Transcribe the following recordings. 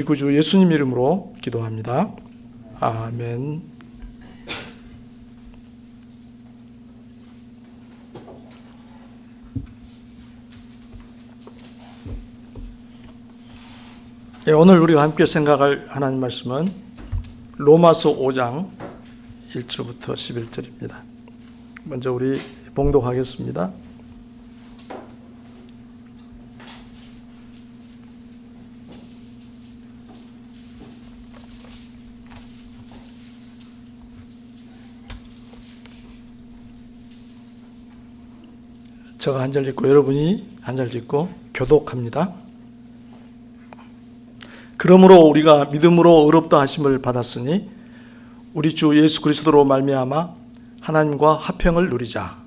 구주 예수님 이름으로 기도합니다. 아멘. 오늘 우리가 함께 생각할 하나님 말씀은 로마서 5장 1절부터 11절입니다. 먼저 우리 봉독하겠습니다. 제가 한 절 읽고 여러분이 한 절 읽고 교독합니다. 그러므로 우리가 믿음으로 의롭다 하심을 받았으니 우리 주 예수 그리스도로 말미암아 하나님과 화평을 누리자.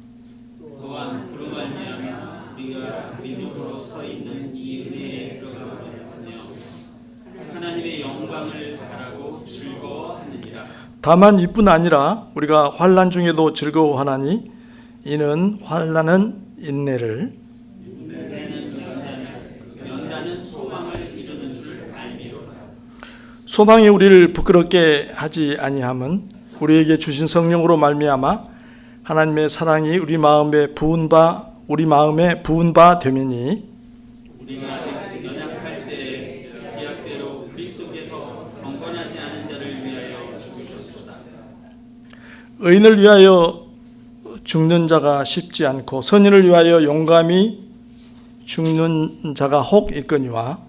또한 그로 말미암아 우리가 믿음으로 서 있는 이 은혜에 들어가며 하나님의 영광을 바라고 즐거워하느니라. 다만 이뿐 아니라 우리가 환난 중에도 즐거워하나니 이는 환난은 인내를, 연단은 소망을 이루는 줄 알미로다. 소망이 우리를 부끄럽게 하지 아니함은 우리에게 주신 성령으로 말미암아 하나님의 사랑이 우리 마음에 부은 바 되매니 우리가 아직 연약할 때 계약대로 그리스도께서 경건하지 않은 자를 위하여 죽으셨도다. 의인을 위하여 죽는 자가 쉽지 않고 선인을 위하여 용감히 죽는 자가 혹 있거니와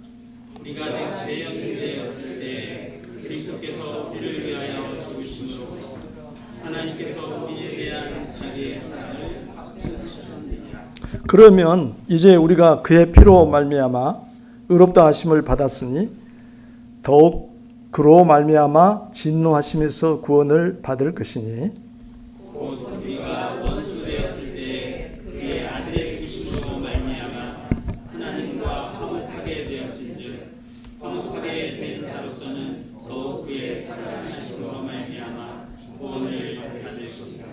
우리가 아직 재연되었을 때 그리스도께서 우리를 위하여 죽으심으로 하나님께서 우리에 대한 자기의 사랑을 확증하셨느니라. 그러면 이제 우리가 그의 피로 말미암아 의롭다 하심을 받았으니 더욱 그로 말미암아 진노하심에서 구원을 받을 것이니 곧 우리가 원수 되었을 때 그의 아들의 죽으심으로 말미암아 하나님과 화목하게 되었은즉 화목하게 된 자로서는 더욱 그의 사랑하심으로 말미암아 구원을 받을 것이다.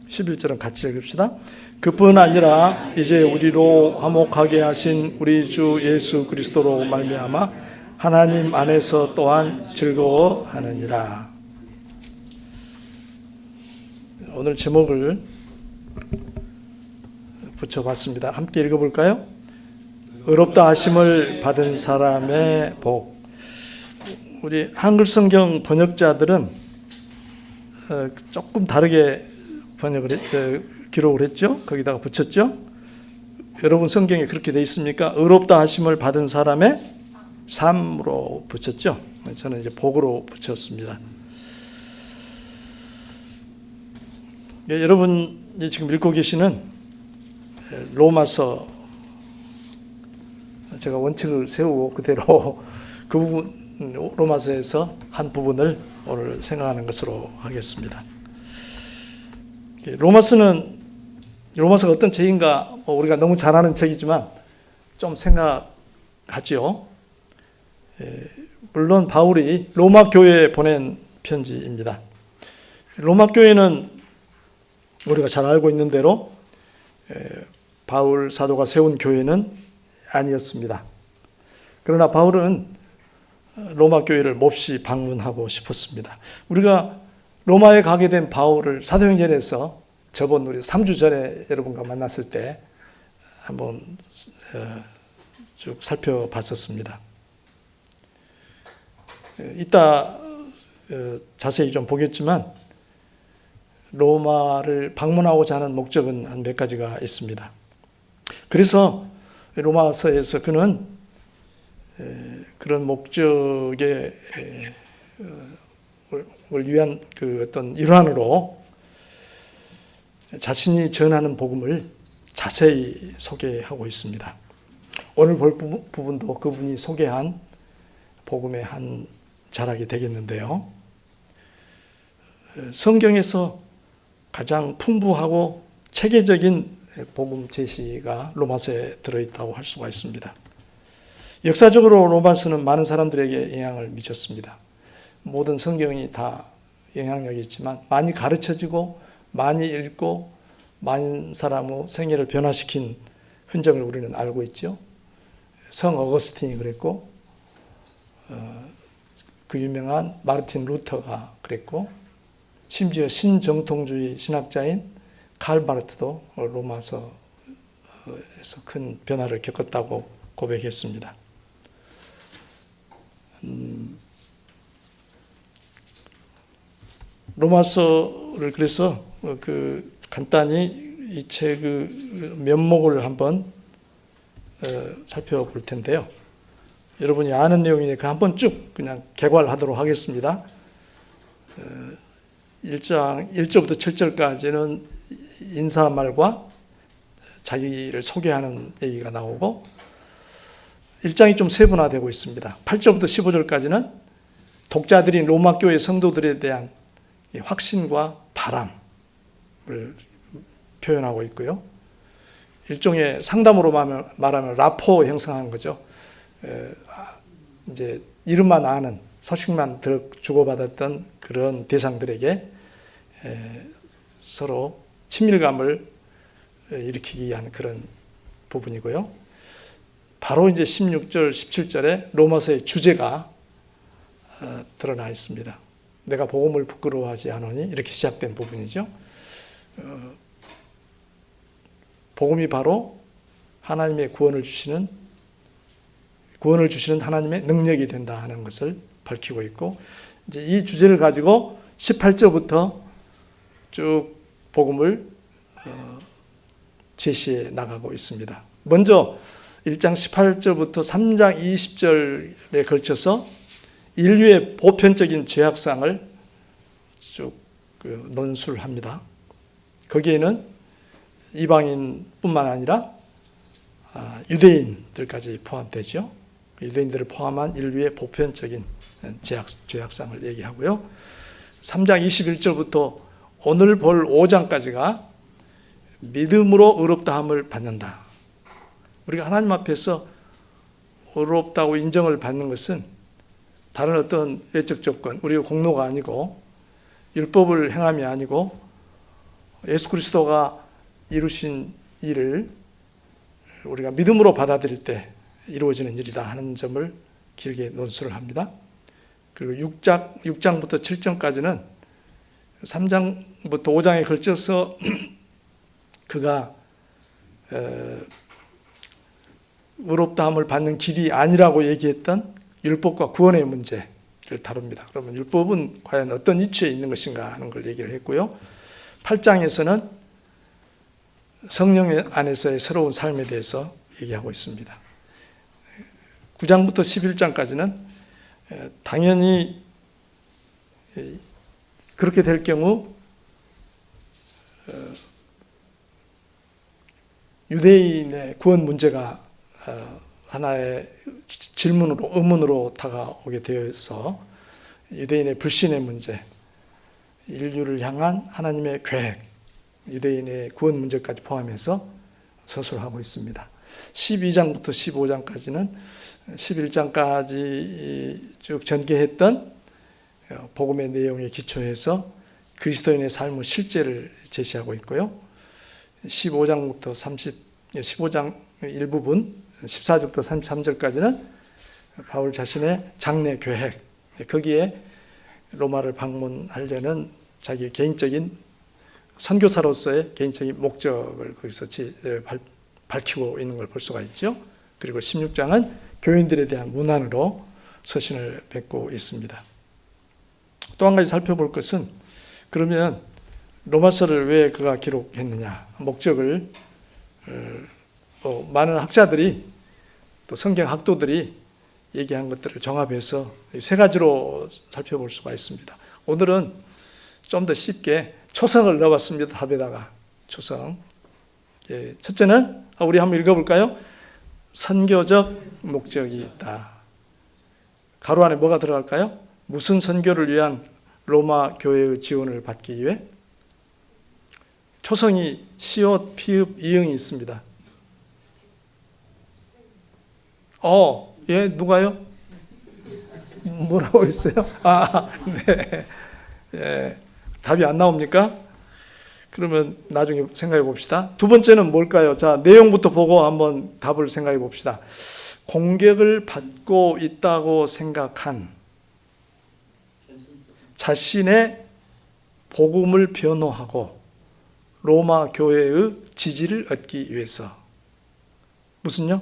11절은 같이 읽읍시다. 그뿐 아니라 이제 우리로 화목하게 하신 우리 주 예수 그리스도로 말미암아 하나님 안에서 또한 즐거워하느니라. 오늘 제목을 붙여봤습니다. 함께 읽어볼까요? 의롭다 하심을 받은 사람의 복. 우리 한글 성경 번역자들은 조금 다르게 기록을 했죠. 거기다가 붙였죠. 여러분 성경에 그렇게 돼 있습니까? 의롭다 하심을 받은 사람의 삶으로 붙였죠. 저는 이제 복으로 붙였습니다. 여러분이 지금 읽고 계시는 로마서, 제가 원칙을 세우고 그대로 그 부분, 로마서에서 한 부분을 오늘 생각하는 것으로 하겠습니다. 로마서가 어떤 책인가 우리가 너무 잘 아는 책이지만 좀 생각하죠. 물론 바울이 로마 교회에 보낸 편지입니다. 로마 교회는 우리가 잘 알고 있는 대로 바울 사도가 세운 교회는 아니었습니다. 그러나 바울은 로마 교회를 몹시 방문하고 싶었습니다. 우리가 로마에 가게 된 바울을 사도행전에서 저번 우리 3주 전에 여러분과 만났을 때 한번 쭉 살펴봤었습니다. 이따 자세히 좀 보겠지만 로마를 방문하고자 하는 목적은 한 몇 가지가 있습니다. 그래서 로마서에서 그는 그런 목적에 위한 그 어떤 일환으로 자신이 전하는 복음을 자세히 소개하고 있습니다. 오늘 볼 부분도 그분이 소개한 복음의 한 자락이 되겠는데요. 성경에서 가장 풍부하고 체계적인 복음 제시가 로마서에 들어있다고 할 수가 있습니다. 역사적으로 로마서는 많은 사람들에게 영향을 미쳤습니다. 모든 성경이 다 영향력이 있지만 많이 가르쳐지고 많이 읽고 많은 사람의 생애를 변화시킨 흔적을 우리는 알고 있죠. 성 어거스틴이 그랬고 그 유명한 마르틴 루터가 그랬고, 심지어 신정통주의 신학자인 칼 바르트도 로마서에서 큰 변화를 겪었다고 고백했습니다. 로마서를 그래서 간단히 이 책의 면목을 한번 살펴볼 텐데요. 여러분이 아는 내용이니까 한번 쭉 그냥 개괄하도록 하겠습니다. 1절부터 7절까지는 인사말과 자기를 소개하는 얘기가 나오고, 1장이 좀 세분화되고 있습니다. 8절부터 15절까지는 독자들인 로마 교회 성도들에 대한 확신과 바람을 표현하고 있고요. 일종의 상담으로 말하면 라포 형성한 거죠. 이제 이름만 아는, 소식만 주고받았던 그런 대상들에게 서로 친밀감을 일으키기 위한 그런 부분이고요. 바로 이제 16절, 17절에 로마서의 주제가 드러나 있습니다. 내가 복음을 부끄러워하지 않으니, 이렇게 시작된 부분이죠. 복음이 바로 하나님의 구원을 주시는 하나님의 능력이 된다 하는 것을 밝히고 있고, 이제 이 주제를 가지고 18절부터 쭉 복음을 제시해 나가고 있습니다. 먼저 1장 18절부터 3장 20절에 걸쳐서 인류의 보편적인 죄악상을 쭉 논술을 합니다. 거기에는 이방인뿐만 아니라 유대인들까지 포함되죠. 유대인들을 포함한 인류의 보편적인 죄악상을 얘기하고요. 3장 21절부터 오늘 볼 5장까지가 믿음으로 의롭다함을 받는다. 우리가 하나님 앞에서 의롭다고 인정을 받는 것은 다른 어떤 외적 조건, 우리의 공로가 아니고 율법을 행함이 아니고 예수 그리스도가 이루신 일을 우리가 믿음으로 받아들일 때 이루어지는 일이다 하는 점을 길게 논술을 합니다. 그리고 6장부터 7장까지는 3장부터 5장에 걸쳐서 그가 의롭다함을 받는 길이 아니라고 얘기했던 율법과 구원의 문제를 다룹니다. 그러면 율법은 과연 어떤 위치에 있는 것인가 하는 걸 얘기를 했고요. 8장에서는 성령 안에서의 새로운 삶에 대해서 얘기하고 있습니다. 9장부터 11장까지는 당연히 그렇게 될 경우 유대인의 구원 문제가 하나의 질문으로, 의문으로 다가오게 되어서 유대인의 불신의 문제, 인류를 향한 하나님의 계획, 유대인의 구원 문제까지 포함해서 서술하고 있습니다. 12장부터 15장까지는 11장까지 쭉 전개했던 복음의 내용에 기초해서 그리스도인의 삶의 실제를 제시하고 있고요. 15장 일부분 14절부터 33절까지는 바울 자신의 장래 계획, 거기에 로마를 방문하려는 자기 개인적인 선교사로서의 개인적인 목적을 거기서 밝히고 있는 걸 볼 수가 있죠. 그리고 16장은 교인들에 대한 문안으로 서신을 뱉고 있습니다. 또 한 가지 살펴볼 것은, 그러면 로마서를 왜 그가 기록했느냐, 목적을 많은 학자들이, 또 성경 학도들이 얘기한 것들을 종합해서 세 가지로 살펴볼 수가 있습니다. 오늘은 좀 더 쉽게 초성을 넣어봤습니다. 답에다가 초성. 첫째는 우리 한번 읽어볼까요? 선교적 목적이 있다. 가로 안에 뭐가 들어갈까요? 무슨 선교를 위한 로마 교회의 지원을 받기 위해? 초성이 시옷, 피읍, 이응이 있습니다. 예, 누가요? 뭐라고 했어요? 네. 예, 답이 안 나옵니까? 그러면 나중에 생각해 봅시다. 두 번째는 뭘까요? 자, 내용부터 보고 한번 답을 생각해 봅시다. 공격을 받고 있다고 생각한 자신의 복음을 변호하고 로마 교회의 지지를 얻기 위해서. 무슨요?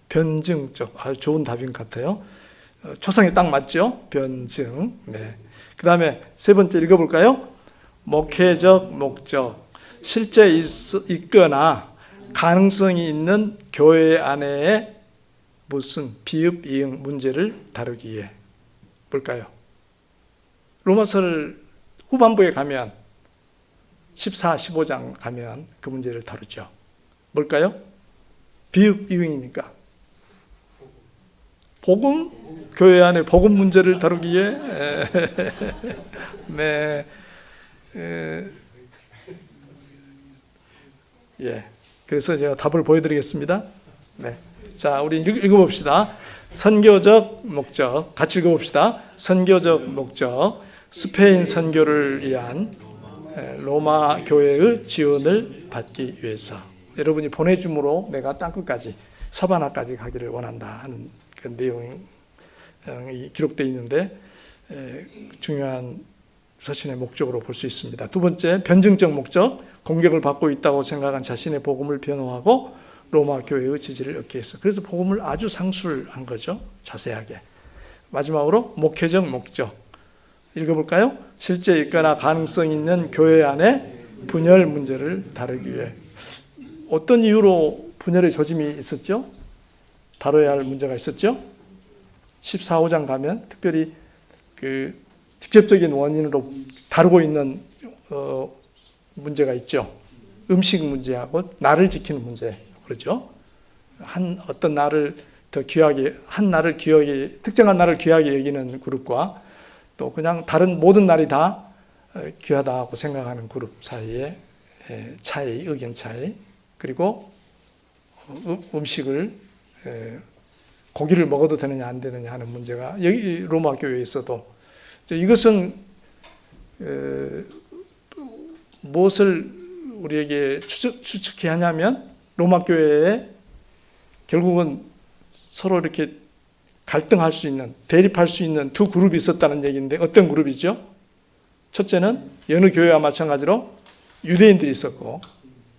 변증적. 아주 좋은 답인 것 같아요. 초성이 딱 맞죠? 변증. 네. 그 다음에 세 번째 읽어볼까요? 목회적 목적. 실제 있거나 가능성이 있는 교회 안에의 무슨 비읍, 이응 문제를 다루기 위해. 뭘까요? 로마서를 후반부에 가면 14, 15장 가면 그 문제를 다루죠. 뭘까요? 비읍, 이응이니까. 복음? 교회 안에 복음 문제를 다루기 위해. 네. 예. 그래서 제가 답을 보여드리겠습니다. 네. 자, 우리 읽어봅시다. 선교적 목적. 같이 읽어봅시다. 선교적 목적. 스페인 선교를 위한 로마 교회의 지원을 받기 위해서. 여러분이 보내줌으로 내가 땅끝까지, 서바나까지 가기를 원한다 하는 그 내용이 기록되어 있는데 중요한 서신의 목적으로 볼 수 있습니다. 두 번째, 변증적 목적. 공격을 받고 있다고 생각한 자신의 복음을 변호하고 로마 교회의 지지를 얻기 위해서. 그래서 복음을 아주 상술한 거죠. 자세하게. 마지막으로 목회적 목적. 읽어볼까요? 실제 있거나 가능성 있는 교회 안에 분열 문제를 다루기 위해. 어떤 이유로 분열의 조짐이 있었죠? 다뤄야 할 문제가 있었죠? 14, 5장 가면 특별히 그 직접적인 원인으로 다루고 있는 문제가 있죠. 음식 문제하고 나를 지키는 문제. 그렇죠? 어떤 날을 더 귀하게, 특정한 날을 귀하게 여기는 그룹과 또 그냥 다른 모든 날이 다 귀하다고 생각하는 그룹 사이의 차이, 의견 차이, 그리고 음식을 고기를 먹어도 되느냐 안 되느냐 하는 문제가 여기 로마 교회에 있어도 이것은 무엇을 우리에게 추측해야 하냐면 로마 교회에 결국은 서로 이렇게 갈등할 수 있는, 대립할 수 있는 두 그룹이 있었다는 얘기인데 어떤 그룹이죠? 첫째는 여느 교회와 마찬가지로 유대인들이 있었고,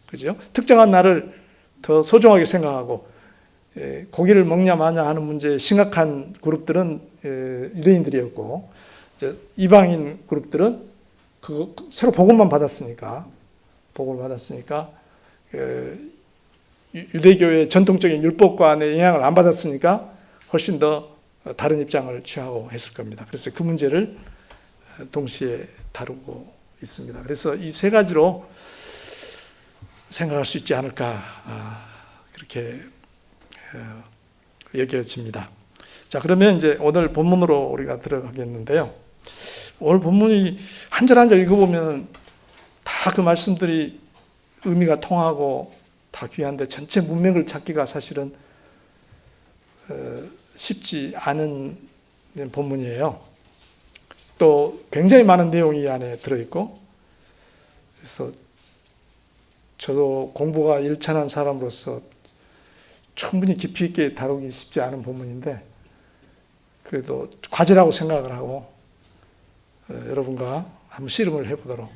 그죠? 특정한 날을 더 소중하게 생각하고 고기를 먹냐 마냐 하는 문제에 심각한 그룹들은 유대인들이었고, 이방인 그룹들은 새로 복음만 받았으니까 유대교회의 전통적인 율법관의 영향을 안 받았으니까 훨씬 더 다른 입장을 취하고 했을 겁니다. 그래서 그 문제를 동시에 다루고 있습니다. 그래서 이 세 가지로 생각할 수 있지 않을까 그렇게 여겨집니다. 자, 그러면 이제 오늘 본문으로 우리가 들어가겠는데요. 오늘 본문이 한 절 한 절 읽어보면 다 그 말씀들이 의미가 통하고 다 귀한데 전체 문맥을 찾기가 사실은 쉽지 않은 본문이에요. 또 굉장히 많은 내용이 이 안에 들어있고, 그래서 저도 공부가 일천한 사람으로서 충분히 깊이 있게 다루기 쉽지 않은 본문인데 그래도 과제라고 생각을 하고 여러분과 한번 씨름을 해보도록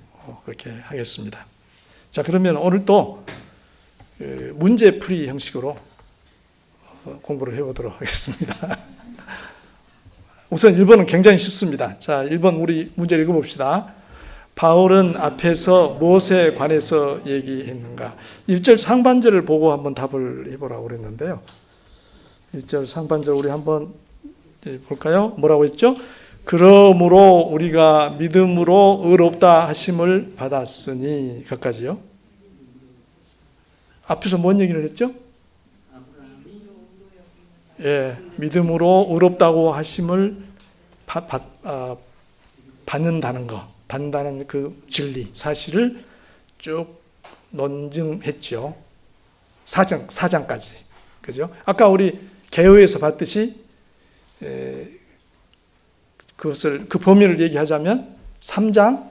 그렇게 하겠습니다. 자, 그러면 오늘 또 문제풀이 형식으로 공부를 해보도록 하겠습니다. 우선 1번은 굉장히 쉽습니다. 자, 1번 우리 문제 읽어봅시다. 바울은 앞에서 무엇에 관해서 얘기했는가? 1절 상반절을 보고 한번 답을 해보라고 그랬는데요. 1절 상반절 우리 한번 볼까요? 뭐라고 했죠? 그러므로 우리가 믿음으로 의롭다 하심을 받았으니, 거기까지요. 앞에서 뭔 얘기를 했죠? 예, 믿음으로 의롭다고 하심을 받는다는 거, 받는다는 그 진리, 사실을 쭉 논증했죠. 4장까지. 그죠? 아까 우리 개요에서 봤듯이 그것을, 그 범위를 얘기하자면 3장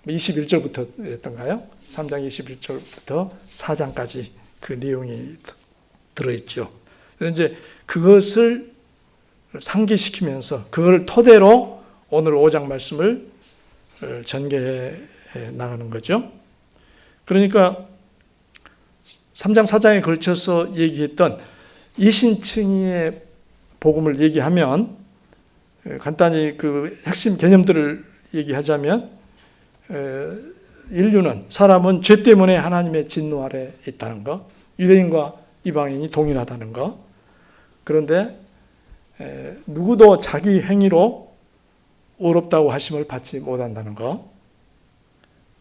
21절부터였던가요? 3장 21절부터 4장까지 그 내용이 들어있죠. 이제 그것을 상기시키면서 그걸 토대로 오늘 5장 말씀을 전개해 나가는 거죠. 그러니까 3장 4장에 걸쳐서 얘기했던 이신칭의의 복음을 얘기하면 간단히 그 핵심 개념들을 얘기하자면 인류는 사람은 죄 때문에 하나님의 진노 아래 있다는 것, 유대인과 이방인이 동일하다는 것. 그런데 누구도 자기 행위로 의롭다고 하심을 받지 못한다는 것.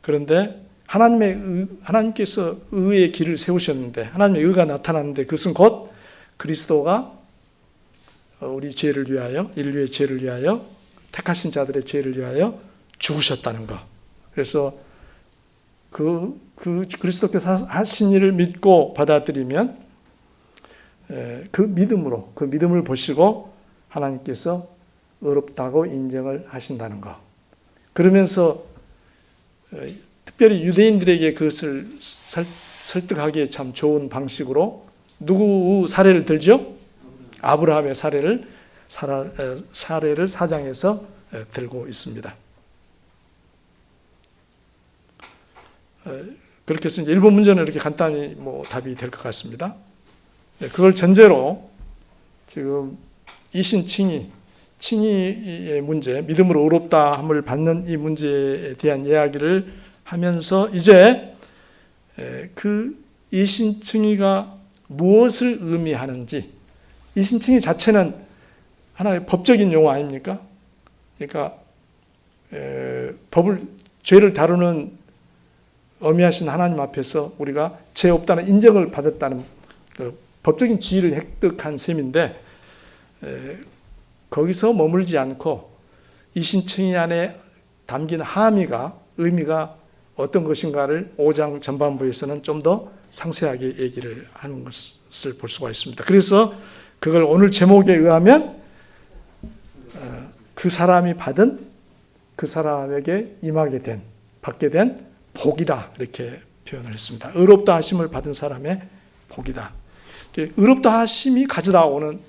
그런데 하나님께서 의의 길을 세우셨는데 하나님의 의가 나타났는데 그것은 곧 그리스도가 우리 죄를 위하여, 인류의 죄를 위하여, 택하신 자들의 죄를 위하여 죽으셨다는 것. 그래서 그 그리스도께서 하신 일을 믿고 받아들이면 그 믿음을 보시고 하나님께서 의롭다고 인정을 하신다는 것. 그러면서 특별히 유대인들에게 그것을 설득하기에 참 좋은 방식으로 누구 사례를 들죠? 아브라함의 사례를 4장에서 들고 있습니다. 그렇게 해서 1번 문제는 이렇게 간단히 답이 될 것 같습니다. 그걸 전제로 지금 칭의의 문제, 믿음으로 의롭다함을 받는 이 문제에 대한 이야기를 하면서 이제 그 이신칭의가 무엇을 의미하는지, 이신칭의 자체는 하나의 법적인 용어 아닙니까? 그러니까 죄를 다루는 어미하신 하나님 앞에서 우리가 죄 없다는 인정을 받았다는 그 법적인 지위를 획득한 셈인데 거기서 머물지 않고 이신칭의 안에 담긴 의미가 어떤 것인가를 5장 전반부에서는 좀 더 상세하게 얘기를 하는 것을 볼 수가 있습니다. 그래서 그걸 오늘 제목에 의하면 그 사람이 받은 그 사람에게 받게 된 복이다 이렇게 표현을 했습니다. 의롭다 하심을 받은 사람의 복이다. 의롭다 하심이 가져오는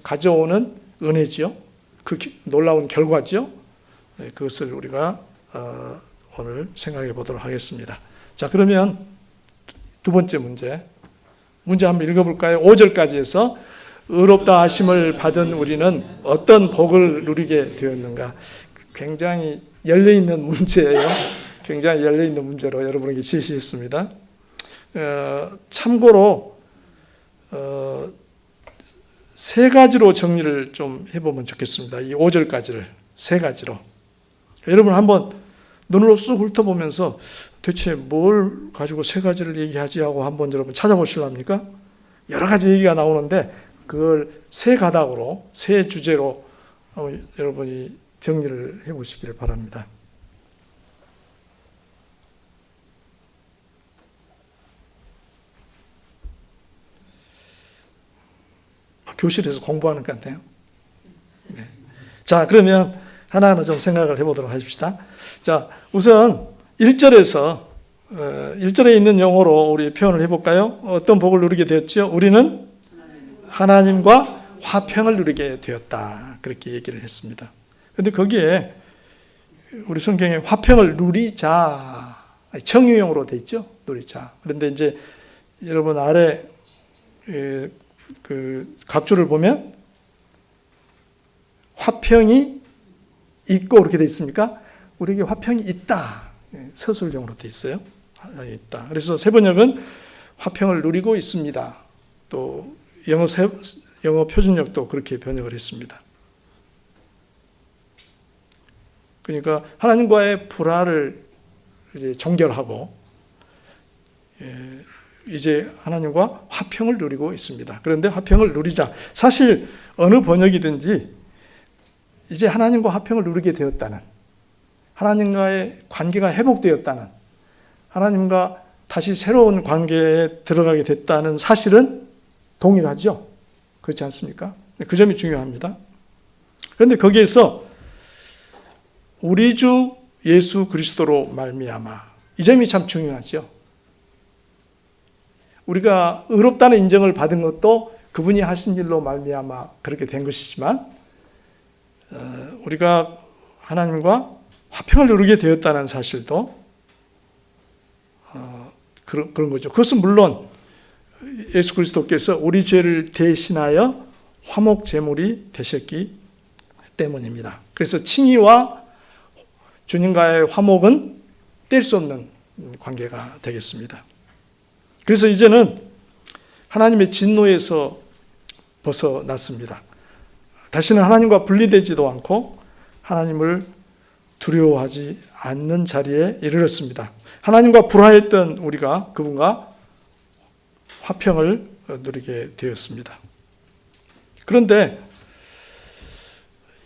은혜지요. 그 놀라운 결과지요. 그것을 우리가 오늘 생각해 보도록 하겠습니다. 자, 그러면 두 번째 문제 한번 읽어볼까요? 5절까지 해서 의롭다 하심을 받은 우리는 어떤 복을 누리게 되었는가. 굉장히 열려있는 문제예요. 굉장히 열려있는 문제로 여러분에게 제시했습니다. 참고로 세 가지로 정리를 좀 해보면 좋겠습니다. 이 5절까지를 세 가지로. 여러분 한번 눈으로 쑥 훑어보면서 대체 뭘 가지고 세 가지를 얘기하지 하고 한번 여러분 찾아보실랍니까? 여러 가지 얘기가 나오는데 그걸 세 가닥으로, 세 주제로 여러분이 정리를 해보시기를 바랍니다. 교실에서 공부하는 것 같아요. 네. 자, 그러면 하나하나 좀 생각을 해보도록 하십시다. 자, 우선 1절에 있는 용어로 우리 표현을 해볼까요? 어떤 복을 누리게 되었죠? 우리는 하나님과 화평을 누리게 되었다. 그렇게 얘기를 했습니다. 그런데 거기에 우리 성경에 화평을 누리자, 청유형으로 돼 있죠? 누리자. 그런데 이제 여러분 아래 그 각주를 보면 화평이 있고 그렇게 돼 있습니까? 우리에게 화평이 있다. 서술형으로 돼 있어요. 있다. 그래서 세번역은 화평을 누리고 있습니다. 또 영어 표준역도 그렇게 번역을 했습니다. 그러니까 하나님과의 불화를 이제 종결하고 이제 하나님과 화평을 누리고 있습니다. 그런데 화평을 누리자. 사실 어느 번역이든지 이제 하나님과 화평을 누리게 되었다는, 하나님과의 관계가 회복되었다는, 하나님과 다시 새로운 관계에 들어가게 됐다는 사실은 동일하죠. 그렇지 않습니까? 그 점이 중요합니다. 그런데 거기에서 우리 주 예수 그리스도로 말미암아, 이 점이 참 중요하죠. 우리가 의롭다는 인정을 받은 것도 그분이 하신 일로 말미암아 그렇게 된 것이지만 우리가 하나님과 화평을 이루게 되었다는 사실도 그런 거죠. 그것은 물론 예수 그리스도께서 우리 죄를 대신하여 화목 제물이 되셨기 때문입니다. 그래서 칭의와 주님과의 화목은 뗄 수 없는 관계가 되겠습니다. 그래서 이제는 하나님의 진노에서 벗어났습니다. 다시는 하나님과 분리되지도 않고 하나님을 두려워하지 않는 자리에 이르렀습니다. 하나님과 불화했던 우리가 그분과 화평을 누리게 되었습니다. 그런데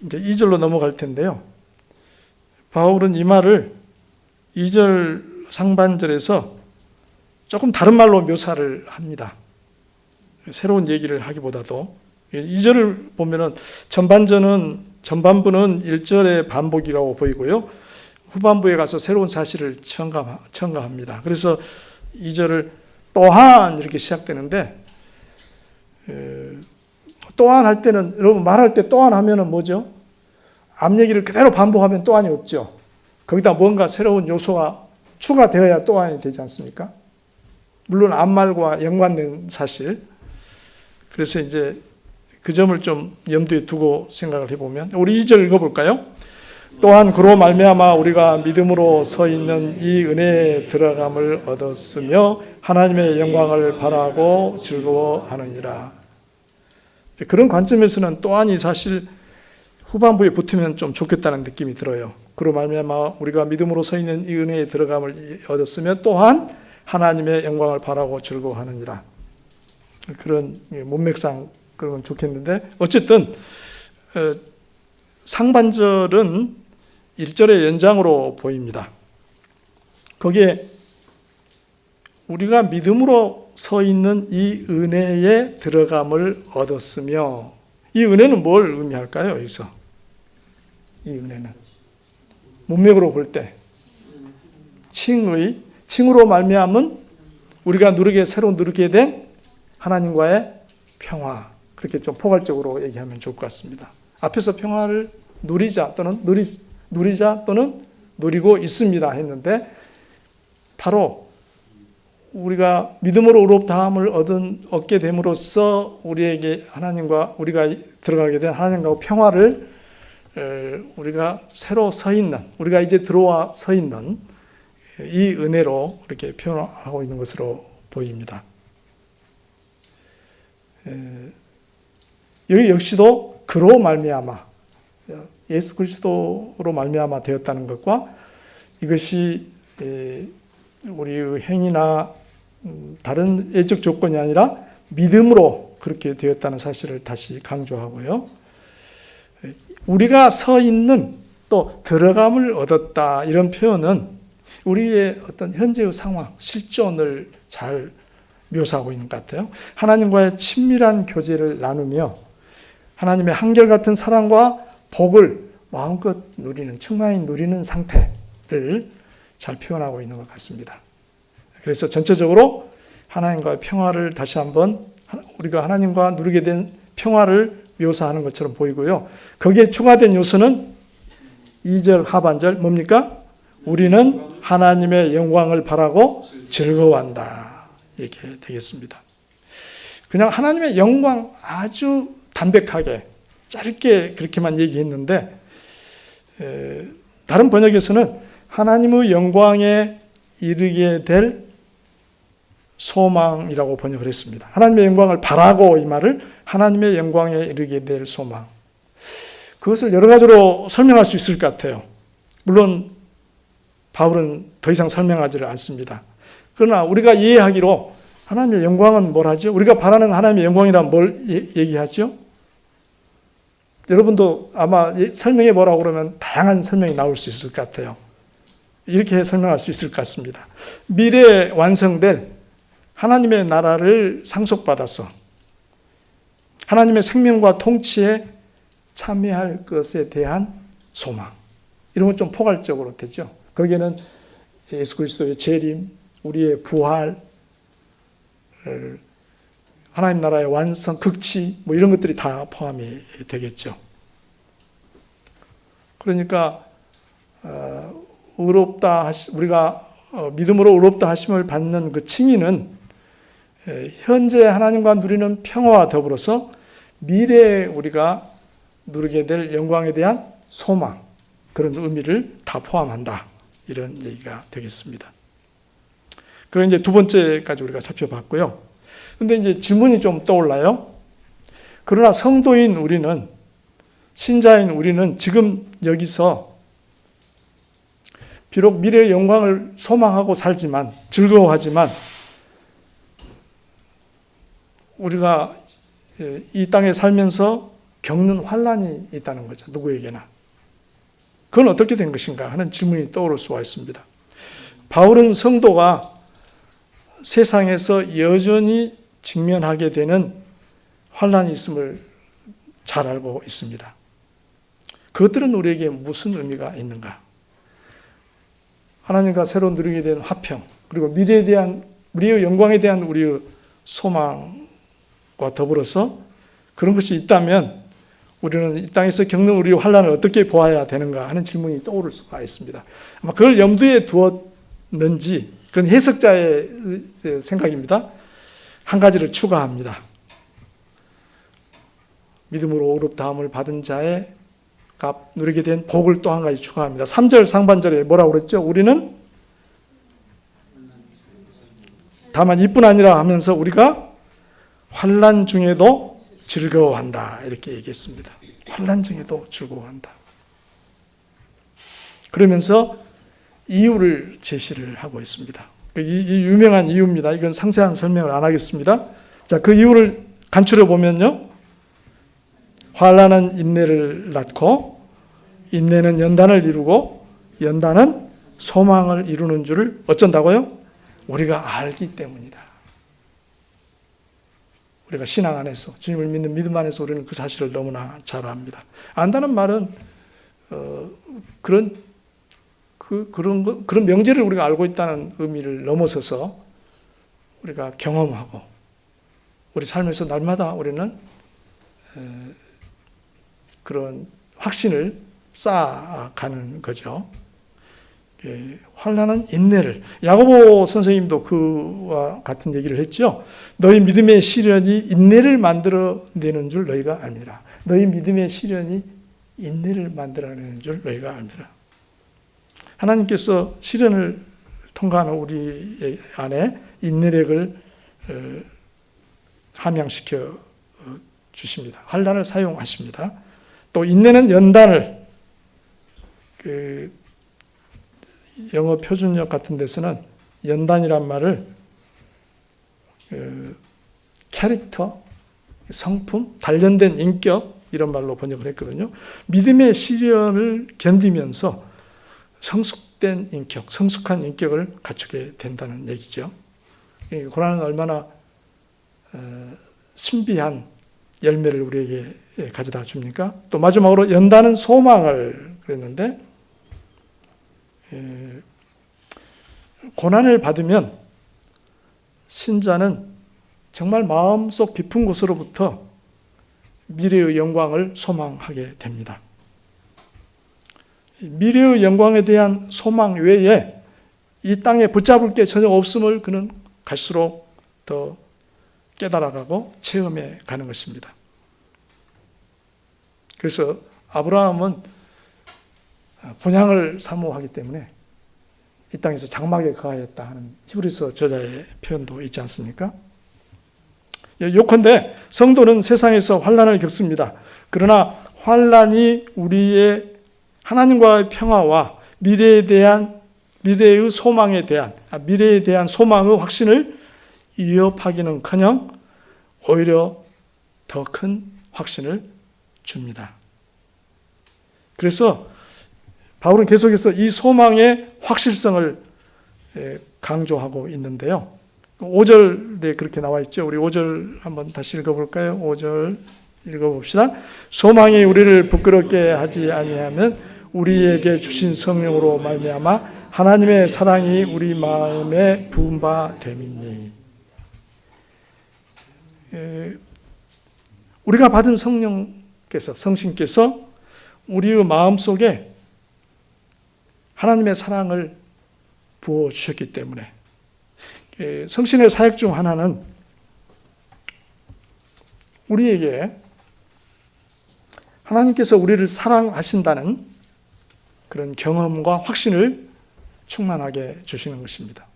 이제 2절로 넘어갈 텐데요. 바울은 이 말을 2절 상반절에서 조금 다른 말로 묘사를 합니다. 새로운 얘기를 하기보다도 2절을 보면은 전반부는 1절의 반복이라고 보이고요. 후반부에 가서 새로운 사실을 첨가합니다. 그래서 2절을 또한 이렇게 시작되는데 또한 할 때는 여러분 말할 때 또한 하면은 뭐죠? 앞 얘기를 그대로 반복하면 또한이 없죠. 거기다 뭔가 새로운 요소가 추가되어야 또한이 되지 않습니까? 물론 앞말과 연관된 사실. 그래서 이제 그 점을 좀 염두에 두고 생각을 해보면 우리 2절 읽어볼까요? 또한 그로 말미암아 우리가 믿음으로 서 있는 이 은혜에 들어감을 얻었으며 하나님의 영광을 바라고 즐거워하느니라. 그런 관점에서는 또한이 사실 후반부에 붙으면 좀 좋겠다는 느낌이 들어요. 그로 말미암아 우리가 믿음으로 서 있는 이 은혜에 들어감을 얻었으며 또한 하나님의 영광을 바라고 즐거워하느니라. 그런 문맥상 그러면 좋겠는데 어쨌든 상반절은 1절의 연장으로 보입니다. 거기에 우리가 믿음으로 서 있는 이 은혜에 들어감을 얻었으며 이 은혜는 뭘 의미할까요? 여기서 이 은혜는 문맥으로 볼 때 칭으로 말미암은 우리가 새로 누리게 된 하나님과의 평화, 그렇게 좀 포괄적으로 얘기하면 좋을 것 같습니다. 앞에서 평화를 누리자 또는 누리고 있습니다 했는데 바로 우리가 믿음으로 의롭다함을 얻게 됨으로써 우리에게 우리가 들어가게 된 하나님과 평화를 우리가 새로 서 있는, 우리가 이제 들어와 서 있는 이 은혜로 이렇게 표현하고 있는 것으로 보입니다. 여기 역시도 그로 말미암아 예수 그리스도로 말미암아 되었다는 것과 이것이 우리의 행위나 다른 예적 조건이 아니라 믿음으로 그렇게 되었다는 사실을 다시 강조하고요. 우리가 서 있는 또 들어감을 얻었다 이런 표현은 우리의 어떤 현재의 상황, 실존을 잘 묘사하고 있는 것 같아요. 하나님과의 친밀한 교제를 나누며 하나님의 한결같은 사랑과 복을 마음껏 충만히 누리는 상태를 잘 표현하고 있는 것 같습니다. 그래서 전체적으로 하나님과의 평화를 다시 한번 우리가 하나님과 누리게 된 평화를 묘사하는 것처럼 보이고요. 거기에 추가된 요소는 2절 하반절 뭡니까? 우리는 하나님의 영광을 바라고 즐거워한다. 이렇게 되겠습니다. 그냥 하나님의 영광 아주 담백하게 짧게 그렇게만 얘기했는데 다른 번역에서는 하나님의 영광에 이르게 될 소망이라고 번역을 했습니다. 하나님의 영광을 바라고 이 말을 하나님의 영광에 이르게 될 소망. 그것을 여러 가지로 설명할 수 있을 것 같아요. 물론 바울은 더 이상 설명하지를 않습니다. 그러나 우리가 이해하기로 하나님의 영광은 뭘 하죠? 우리가 바라는 하나님의 영광이란 뭘 얘기하죠? 여러분도 아마 설명해 보라고 그러면 다양한 설명이 나올 수 있을 것 같아요. 이렇게 설명할 수 있을 것 같습니다. 미래에 완성될 하나님의 나라를 상속받아서 하나님의 생명과 통치에 참여할 것에 대한 소망. 이런 건 좀 포괄적으로 되죠. 거기에는 예수 그리스도의 재림, 우리의 부활, 하나님 나라의 완성, 극치 뭐 이런 것들이 다 포함이 되겠죠. 그러니까 우리가 믿음으로 의롭다 하심을 받는 그 칭의는 현재 하나님과 누리는 평화와 더불어서 미래에 우리가 누리게 될 영광에 대한 소망, 그런 의미를 다 포함한다, 이런 얘기가 되겠습니다. 그럼 이제 두 번째까지 우리가 살펴봤고요. 근데 이제 질문이 좀 떠올라요. 그러나 성도인 우리는, 신자인 우리는 지금 여기서 비록 미래의 영광을 소망하고 살지만, 즐거워하지만, 우리가 이 땅에 살면서 겪는 환난이 있다는 거죠. 누구에게나. 그건 어떻게 된 것인가 하는 질문이 떠오를 수가 있습니다. 바울은 성도가 세상에서 여전히 직면하게 되는 환난이 있음을 잘 알고 있습니다. 그것들은 우리에게 무슨 의미가 있는가? 하나님과 새로 누리게 된 화평, 그리고 미래에 대한, 우리의 영광에 대한 우리의 소망과 더불어서 그런 것이 있다면 우리는 이 땅에서 겪는 우리의 환난을 어떻게 보아야 되는가 하는 질문이 떠오를 수가 있습니다. 아마 그걸 염두에 두었는지, 그건 해석자의 생각입니다. 한 가지를 추가합니다. 믿음으로 의롭다함을 받은 자의 누리게 된 복을 또 한 가지 추가합니다. 3절 상반절에 뭐라고 그랬죠? 우리는 다만 이뿐 아니라 하면서 우리가 환난 중에도 즐거워한다, 이렇게 얘기했습니다. 환난 중에도 즐거워한다. 그러면서 이유를 제시를 하고 있습니다. 이 유명한 이유입니다. 이건 상세한 설명을 안 하겠습니다. 자, 그 이유를 간추려 보면요. 환난은 인내를 낳고, 인내는 연단을 이루고, 연단은 소망을 이루는 줄을 어쩐다고요? 우리가 알기 때문이다. 우리가 신앙 안에서, 주님을 믿는 믿음 안에서 우리는 그 사실을 너무나 잘 압니다. 안다는 말은 그런 명제를 우리가 알고 있다는 의미를 넘어서서 우리가 경험하고 우리 삶에서 날마다 우리는 그런 확신을 쌓아가는 거죠. 환난은 인내를, 야고보 선생님도 그와 같은 얘기를 했죠. 너희 믿음의 시련이 인내를 만들어내는 줄 너희가 압니다. 너희 믿음의 시련이 인내를 만들어내는 줄 너희가 압니다. 하나님께서 시련을 통과하는 우리 안에 인내력을 함양시켜 주십니다. 환난을 사용하십니다. 또 인내는 연단을, 영어 표준역 같은 데서는 연단이란 말을 캐릭터, 성품, 단련된 인격, 이런 말로 번역을 했거든요. 믿음의 시련을 견디면서 성숙된 인격, 성숙한 인격을 갖추게 된다는 얘기죠. 고난은 얼마나 신비한 열매를 우리에게 가져다 줍니까? 또 마지막으로 연단은 소망을 그랬는데, 고난을 받으면 신자는 정말 마음속 깊은 곳으로부터 미래의 영광을 소망하게 됩니다. 미래의 영광에 대한 소망 외에 이 땅에 붙잡을 게 전혀 없음을 그는 갈수록 더 깨달아가고 체험해 가는 것입니다. 그래서 아브라함은 본향을 사모하기 때문에 이 땅에서 장막에 거하였다 하는 히브리서 저자의 표현도 있지 않습니까? 요컨대 성도는 세상에서 환난을 겪습니다. 그러나 환난이 우리의 하나님과의 평화와 미래의 소망에 대한 소망의 확신을 위협하기는커녕 오히려 더 큰 확신을 줍니다. 그래서 바울은 계속해서 이 소망의 확실성을 강조하고 있는데요. 5절에 그렇게 나와 있죠. 우리 5절 한번 다시 읽어볼까요? 5절 읽어봅시다. 소망이 우리를 부끄럽게 하지 아니하면 우리에게 주신 성령으로 말미암아 하나님의 사랑이 우리 마음에 부은 바 됨이니. 우리가 받은 성신께서 우리의 마음속에 하나님의 사랑을 부어주셨기 때문에 성신의 사역 중 하나는 우리에게 하나님께서 우리를 사랑하신다는 그런 경험과 확신을 충만하게 주시는 것입니다.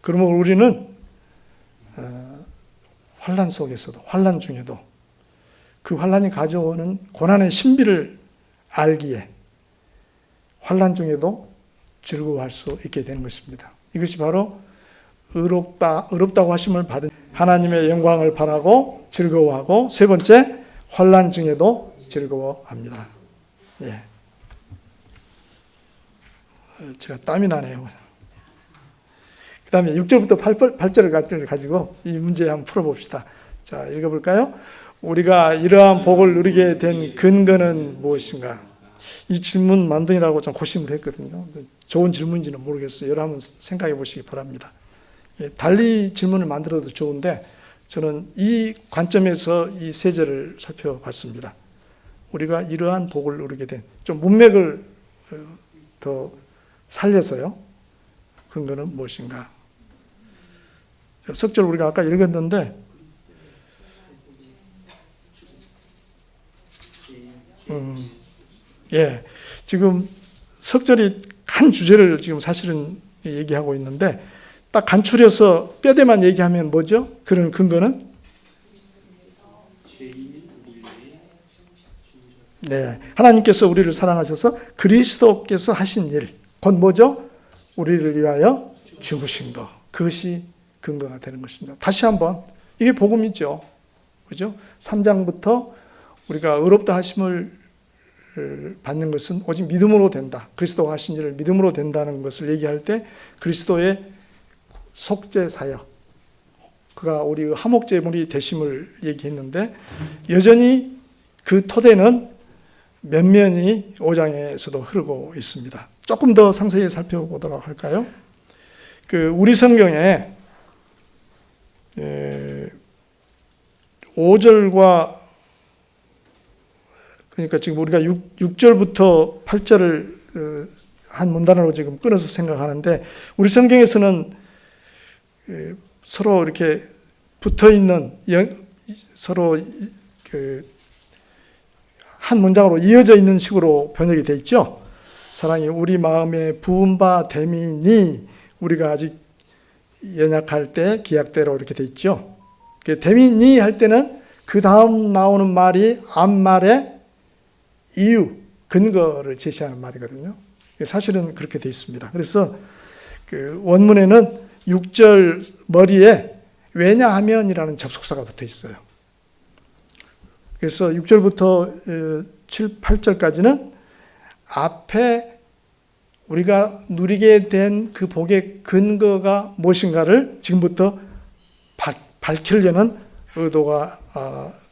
그러면 우리는 환난 속에서도, 환난 중에도 그 환난이 가져오는 고난의 신비를 알기에 환난 중에도 즐거워할 수 있게 되는 것입니다. 이것이 바로 의롭다고 하심을 받은 하나님의 영광을 바라고 즐거워하고, 세 번째, 환난 중에도 즐거워합니다. 예. 제가 땀이 나네요. 그 다음에 6절부터 8절을 가지고 이 문제 한번 풀어봅시다. 자, 읽어볼까요? 우리가 이러한 복을 누리게 된 근거는 무엇인가? 이 질문 만드느라고 좀 고심을 했거든요. 좋은 질문인지는 모르겠어요. 여러분 한번 생각해 보시기 바랍니다. 예, 달리 질문을 만들어도 좋은데 저는 이 관점에서 이 세 절을 살펴봤습니다. 우리가 이러한 복을 누리게 된, 좀 문맥을 더 살려서요. 근거는 무엇인가? 석절 우리가 아까 읽었는데 예, 지금 석절이 한 주제를 지금 사실은 얘기하고 있는데 딱 간추려서 뼈대만 얘기하면 뭐죠? 그런 근거는? 네, 하나님께서 우리를 사랑하셔서 그리스도께서 하신 일, 곧 뭐죠? 우리를 위하여 죽으신 것, 그것이 근거가 되는 것입니다. 다시 한번, 이게 복음이죠. 그죠? 3장부터 우리가 의롭다 하심을 받는 것은 오직 믿음으로 된다. 그리스도가 하신 일을 믿음으로 된다는 것을 얘기할 때 그리스도의 속죄 사역, 그가 우리의 화목제물이 되심을 얘기했는데 여전히 그 토대는 면면이 5장에서도 흐르고 있습니다. 조금 더 상세히 살펴보도록 할까요? 우리 성경에 5절과 그러니까 지금 우리가 6절부터 8절을 한 문단으로 지금 끊어서 생각하는데 우리 성경에서는 서로 이렇게 붙어있는 서로 한 문장으로 이어져 있는 식으로 번역이 되어 있죠. 사랑이 우리 마음에 부은 바 됨이니 우리가 아직 연약할 때 기약대로 이렇게 되어 있죠. 됨이니 할 때는 그 다음 나오는 말이 앞말의 이유, 근거를 제시하는 말이거든요. 사실은 그렇게 되어 있습니다. 그래서 원문에는 6절 머리에 왜냐하면이라는 접속사가 붙어 있어요. 그래서 6절부터 7, 8절까지는 앞에 우리가 누리게 된 그 복의 근거가 무엇인가를 지금부터 밝히려는 의도가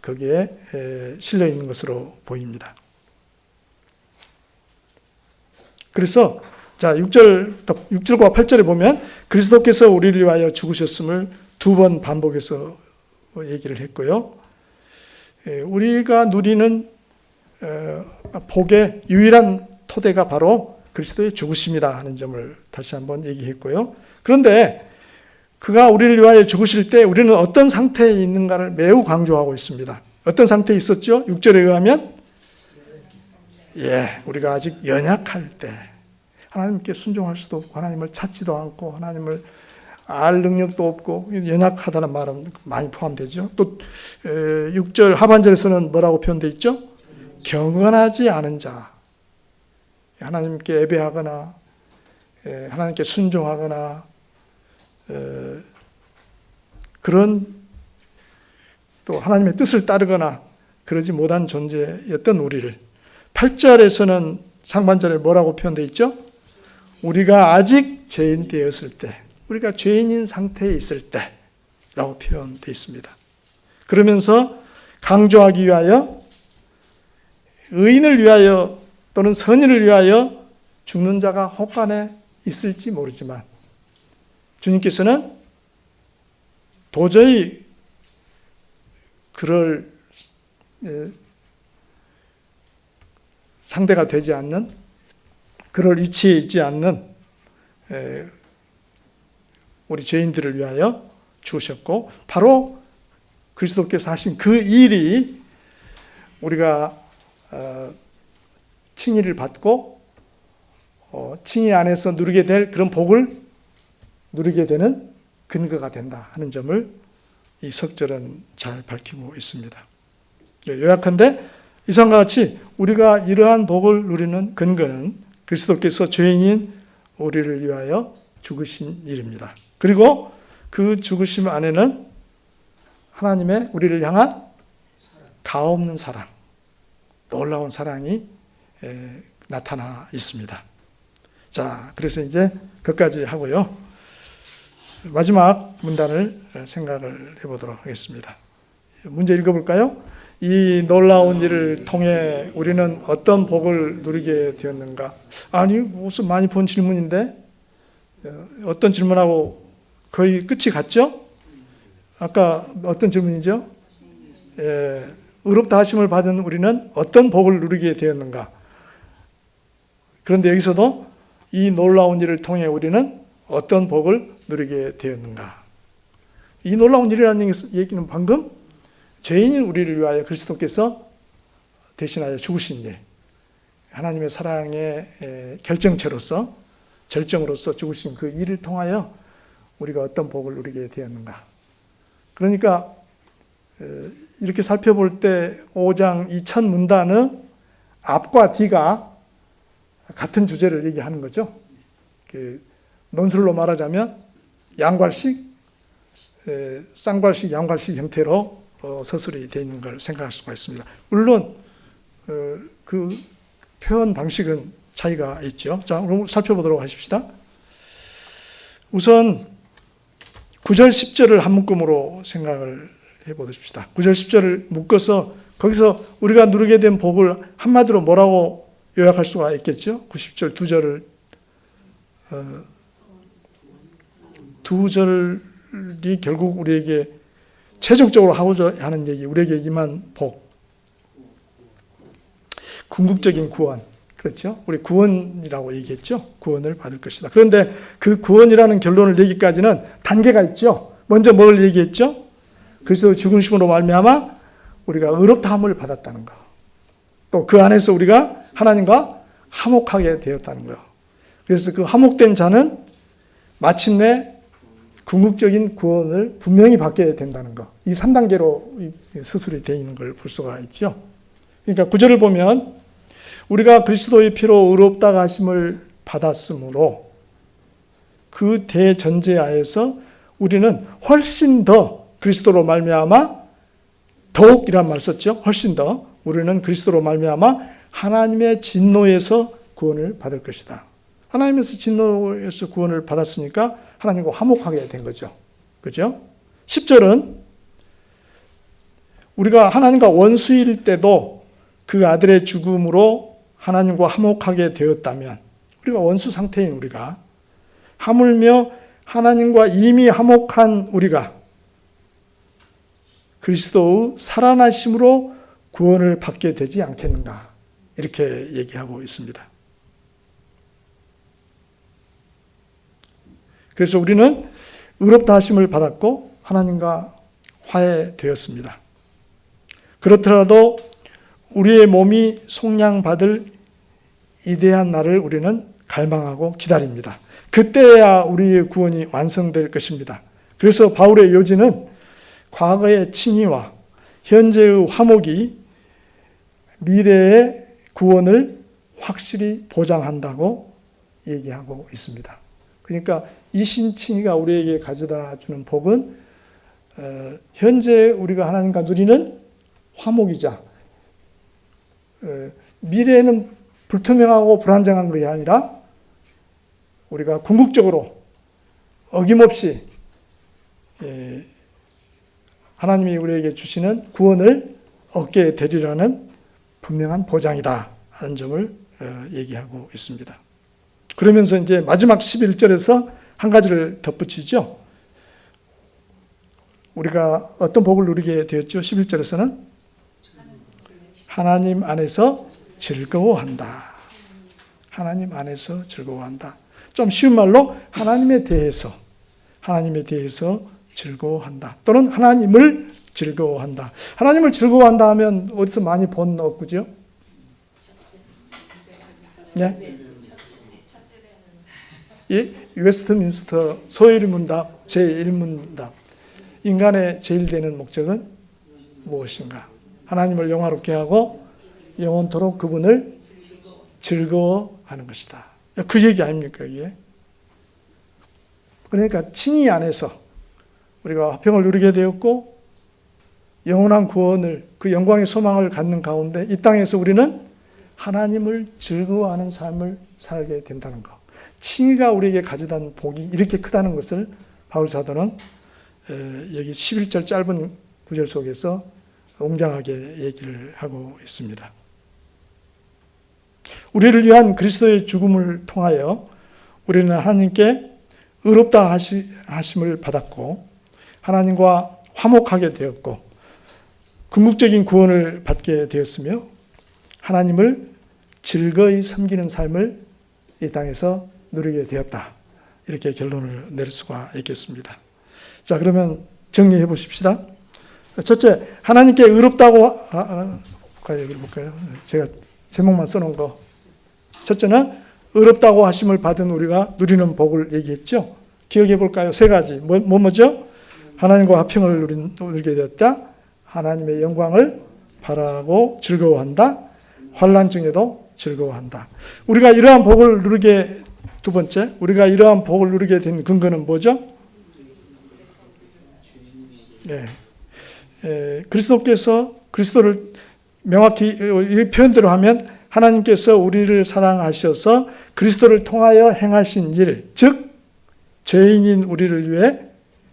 거기에 실려 있는 것으로 보입니다. 그래서 자 6절과 8절에 보면 그리스도께서 우리를 위하여 죽으셨음을 두 번 반복해서 얘기를 했고요. 우리가 누리는 복의 유일한 토대가 바로 그리스도의 죽으심이다 하는 점을 다시 한번 얘기했고요. 그런데 그가 우리를 위하여 죽으실 때 우리는 어떤 상태에 있는가를 매우 강조하고 있습니다. 어떤 상태에 있었죠? 6절에 의하면 우리가 아직 연약할 때 하나님께 순종할 수도 없고 하나님을 찾지도 않고 하나님을 알 능력도 없고 연약하다는 말은 많이 포함되죠. 또 6절 하반절에서는 뭐라고 표현되어 있죠? 경건하지 않은 자, 하나님께 예배하거나 하나님께 순종하거나 그런 또 하나님의 뜻을 따르거나 그러지 못한 존재였던 우리를 8절에서는 상반절에 뭐라고 표현되어 있죠? 우리가 아직 죄인 되었을 때, 우리가 죄인인 상태에 있을 때라고 표현되어 있습니다. 그러면서 강조하기 위하여 의인을 위하여 또는 선인을 위하여 죽는 자가 혹간에 있을지 모르지만 주님께서는 도저히 그럴 상대가 되지 않는, 그럴 위치에 있지 않는 우리 죄인들을 위하여 죽으셨고, 바로 그리스도께서 하신 그 일이 우리가 칭의를 받고 칭의 안에서 누리게 될 그런 복을 누리게 되는 근거가 된다 하는 점을 이 석절은 잘 밝히고 있습니다. 요약한데 이상과 같이 우리가 이러한 복을 누리는 근거는 그리스도께서 죄인인 우리를 위하여 죽으신 일입니다. 그리고 그 죽으심 안에는 하나님의 우리를 향한 가없는 사랑, 놀라운 사랑이 나타나 있습니다. 자, 그래서 이제 그까지 하고요. 마지막 문단을 생각을 해보도록 하겠습니다. 문제 읽어볼까요? 이 놀라운 일을 통해 우리는 어떤 복을 누리게 되었는가? 아니, 무슨 많이 본 질문인데 어떤 질문하고 거의 끝이 같죠? 아까 어떤 질문이죠? 의롭다 하심을 받은 우리는 어떤 복을 누리게 되었는가? 그런데 여기서도 이 놀라운 일을 통해 우리는 어떤 복을 누리게 되었는가? 이 놀라운 일이라는 얘기는 방금 죄인인 우리를 위하여 그리스도께서 대신하여 죽으신 일, 하나님의 사랑의 결정체로서, 절정으로서 죽으신 그 일을 통하여 우리가 어떤 복을 누리게 되었는가? 그러니까 이렇게 살펴볼 때 5장 이 첫 문단의 앞과 뒤가 같은 주제를 얘기하는 거죠. 논술로 말하자면 양괄식, 쌍괄식, 양괄식 형태로 서술이 되어 있는 걸 생각할 수가 있습니다. 물론 그 표현 방식은 차이가 있죠. 자, 그럼 살펴보도록 하십시다. 우선 9절, 10절을 한 묶음으로 생각을 해보십시다. 9절, 10절을 묶어서 거기서 우리가 누리게 된 복을 한마디로 뭐라고 요약할 수가 있겠죠? 90절 두 절을 두 절이 결국 우리에게 최종적으로 하고자 하는 얘기, 우리에게 임한 복, 궁극적인 구원, 그렇죠? 우리 구원이라고 얘기했죠? 구원을 받을 것이다. 그런데 그 구원이라는 결론을 내기까지는 단계가 있죠. 먼저 뭘 얘기했죠? 그리스도의 죽으심으로 말미암아 우리가 의롭다함을 받았다는 거. 또 그 안에서 우리가 하나님과 화목하게 되었다는 거예요. 그래서 그 화목된 자는 마침내 궁극적인 구원을 분명히 받게 된다는 것. 이 3단계로 서술이 되어 있는 걸 볼 수가 있죠. 그러니까 9절을 보면 우리가 그리스도의 피로 의롭다 하심을 받았으므로 그 대전제하에서 우리는 훨씬 더 그리스도로 말미암아 더욱이란 말 썼죠. 훨씬 더 우리는 그리스도로 말미암아 하나님의 진노에서 구원을 받을 것이다. 하나님에서 진노에서 구원을 받았으니까 하나님과 화목하게 된 거죠. 그죠? 10절은 우리가 하나님과 원수일 때도 그 아들의 죽음으로 하나님과 화목하게 되었다면, 우리가 원수 상태인 우리가, 하물며 하나님과 이미 화목한 우리가 그리스도의 살아나심으로 구원을 받게 되지 않겠는가, 이렇게 얘기하고 있습니다. 그래서 우리는 의롭다 하심을 받았고 하나님과 화해되었습니다. 그렇더라도 우리의 몸이 속량받을 이대한 날을 우리는 갈망하고 기다립니다. 그때야 우리의 구원이 완성될 것입니다. 그래서 바울의 요지는 과거의 칭의와 현재의 화목이 미래의 구원을 확실히 보장한다고 얘기하고 있습니다. 그러니까 이 신칭의가 우리에게 가져다 주는 복은 현재 우리가 하나님과 누리는 화목이자 미래에는 불투명하고 불안정한 것이 아니라 우리가 궁극적으로 어김없이 하나님이 우리에게 주시는 구원을 얻게 되리라는 분명한 보장이다 하는 점을 얘기하고 있습니다. 그러면서 이제 마지막 11절에서 한 가지를 덧붙이죠. 우리가 어떤 복을 누리게 되었죠? 11절에서는 하나님 안에서 즐거워한다. 하나님 안에서 즐거워한다. 좀 쉬운 말로 하나님에 대해서 즐거워한다. 또는 하나님을 즐거워한다. 하나님을 즐거워한다 하면 어디서 많이 본 어구죠? 네? 이 웨스트민스터 소일문답 제1문답 인간의 제일 되는 목적은 무엇인가? 하나님을 영화롭게 하고 영원토록 그분을 즐거워하는 것이다. 그 얘기 아닙니까 이게? 그러니까 칭의 안에서 우리가 화평을 누리게 되었고 영원한 구원을 그 영광의 소망을 갖는 가운데 이 땅에서 우리는 하나님을 즐거워하는 삶을 살게 된다는 것. 칭의가 우리에게 가져다 복이 이렇게 크다는 것을 바울 사도는 여기 11절 짧은 구절 속에서 웅장하게 얘기를 하고 있습니다. 우리를 위한 그리스도의 죽음을 통하여 우리는 하나님께 의롭다 하심을 받았고 하나님과 화목하게 되었고 궁극적인 구원을 받게 되었으며 하나님을 즐거이 섬기는 삶을 이 땅에서 누리게 되었다. 이렇게 결론을 내릴 수가 있겠습니다. 자, 그러면 정리해 보십시다. 첫째, 하나님께 의롭다고 여기 볼까요? 제가 제목만 써놓은 거. 첫째는 의롭다고 하심을 받은 우리가 누리는 복을 얘기했죠. 기억해 볼까요? 세 가지. 뭐죠? 하나님과 화평을 누리게 되었다. 하나님의 영광을 바라고 즐거워한다. 환난 중에도 즐거워한다. 우리가 이러한 복을 누리게 두 번째, 우리가 이러한 복을 누리게 된 근거는 뭐죠? 그리스도께서 그리스도를 명확히 이 표현대로 하면 하나님께서 우리를 사랑하셔서 그리스도를 통하여 행하신 일, 즉 죄인인 우리를 위해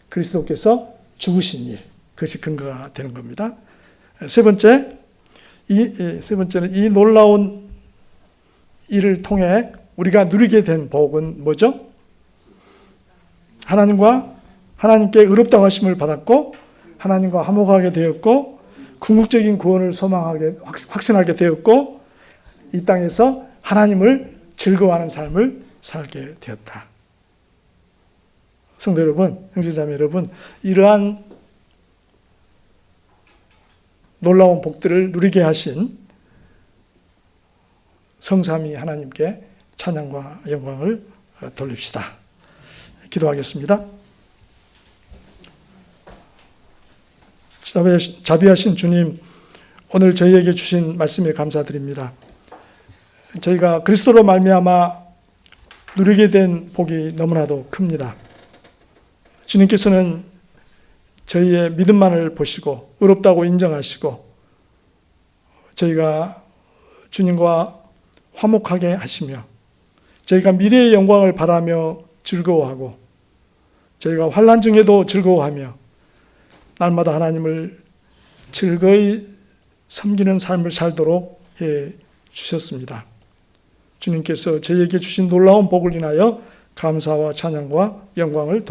그리스도께서 죽으신 일, 그것이 근거가 되는 겁니다. 세 번째는 이 놀라운 일을 통해 우리가 누리게 된 복은 뭐죠? 하나님께 의롭다고 하심을 받았고 하나님과 화목하게 되었고 궁극적인 구원을 확신하게 되었고 이 땅에서 하나님을 즐거워하는 삶을 살게 되었다. 성도 여러분, 형제자매 여러분, 이러한 놀라운 복들을 누리게 하신 성삼위 하나님께 찬양과 영광을 돌립시다. 기도하겠습니다. 자비하신 주님, 오늘 저희에게 주신 말씀에 감사드립니다. 저희가 그리스도로 말미암아 누리게 된 복이 너무나도 큽니다. 주님께서는 저희의 믿음만을 보시고 의롭다고 인정하시고 저희가 주님과 화목하게 하시며 저희가 미래의 영광을 바라며 즐거워하고 저희가 환난 중에도 즐거워하며 날마다 하나님을 즐거이 섬기는 삶을 살도록 해 주셨습니다. 주님께서 저희에게 주신 놀라운 복을 인하여 감사와 찬양과 영광을